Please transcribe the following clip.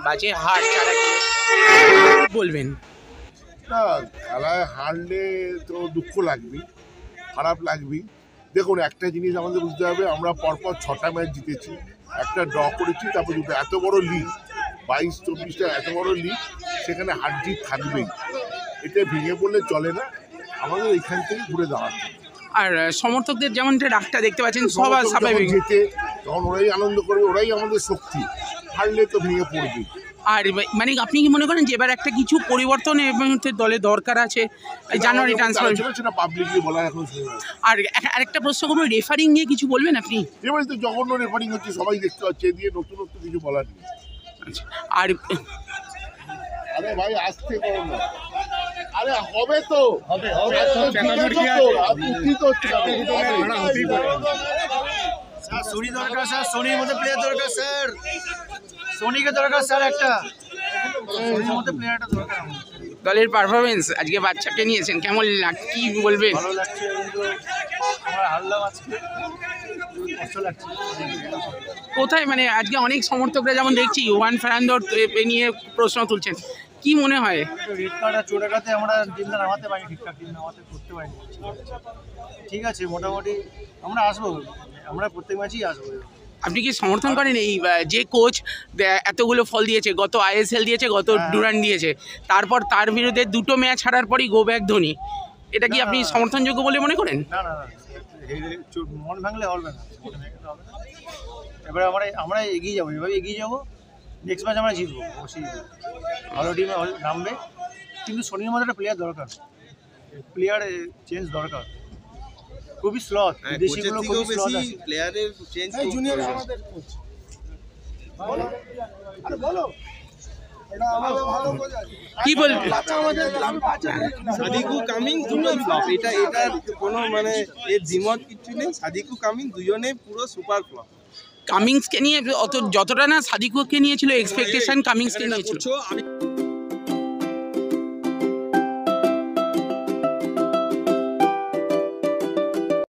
বাজে হার ছাড়া বলবেন? না, খেলায় হারলে তো দুঃখ লাগবেই, খারাপ লাগবেই। দেখুন, একটা জিনিস আমাদের বুঝতে হবে, আমরা পরপর 6টা ম্যাচ জিতেছি, একটা ড্র করেছি, তারপর দুটো। এত বড় লিগ, 22-24টা এত বড় লিগ, সেখানে হার জিত থাকবেই। এতে ভেঙে পড়লে চলে না, আমাদের এখান থেকে ঘুরে দাঁড়াতে। আর সমর্থকদের যেমন ডাকটা দেখতে পাচ্ছেন, সবার স্বাভাবিক যেতে তখন ওরাই আনন্দ করবে, ওরাই আমাদের শক্তি। হারলে তো ভেঙে পড়বে। আর মানে আপনি কি মনে করেন যে এবার একটা কিছু পরিবর্তন এই মুহূর্তে দলে দরকার আছে, জানুয়ারি ট্রান্সফার? সেটা পাবলিকলি বলা এখন। আর আরেকটা প্রশ্ন করবো, রেফারিং নিয়ে কিছু বলবেন আপনি? এবারে তো জঘন্য রেফারিং হচ্ছে, সবাই দেখতে পাচ্ছে, এ দিয়ে নতুনত্ব কিছু বলার নেই। আচ্ছা, আর আরে ভাই, আসতে করো না। আরে হবে তো, হবে স্যার সোনি দরকার, স্যার সোনির মধ্যে প্লেয়ার দরকার, স্যার সোনিকে দরকার, স্যার একটা সোনির মধ্যে প্লেয়ারটা দরকার। দলের পারফরমেন্স আজকে বাচ্চাকে নিয়েছেন, কেমন কি বলবেন? ভালো লাগছে, কিন্তু আমরা হারলাম আজকে, কষ্ট লাগছে। কোথায় মানে আজকে অনেক সমর্থকরা যেমন দেখছি ওয়ান ফারান্দর নিয়ে প্রশ্ন তুলছেন, কি মনে হয়? রেড কার্ড আর চোটাঘাতে আমরা টিমটা নামাতে পারিনি, ঠিকঠাক টিম নামাতে করতে পারিনি। ঠিক আছে, মোটামুটি আমরা আসবো, আমরা প্রত্যেক ম্যাচেই আসবো। আপনি কি সমর্থন করেন এই যে কোচ এতগুলো ফল দিয়েছে, গত আইএসএল দিয়েছে, গত ডুরান্ড দিয়েছে, তারপর তার বিরুদ্ধে দুটো ম্যাচ হারার পরই গো ব্যাক ধোনি, এটা কি আপনি সমর্থনযোগ্য বলে মনে করেন? না না না, মন ভাঙলে হবে না, এবারে আমরা এগিয়ে যাবো, এভাবে এগিয়ে যাবো। নেক্সট ম্যাচ আমরা জিতবো অবশ্যই, ভালো টিমে নামবে। কিন্তু শনির মধ্যে একটা প্লেয়ার দরকার, প্লেয়ার চেঞ্জ দরকার। খুবই স্লথ, বিদেশিগুলো খুবই স্লথ আছে। প্লেয়ারের চেঞ্জ জুনিয়র আমাদের কোচ আরে বলো কি বলবেন? সাদিকু কামিং জুনিয়র ফ্লপ, এটা কোনো মানে এর দ্বিমত কিছু নেই। সাদিকু কামিং দুজনে পুরো সুপার ফ্লপ। কামিংসকে নিয়ে যতটা না সাদিকুকে নিয়েছিল এক্সপেকটেশন, কামিংসকে নিয়েছিল। আমি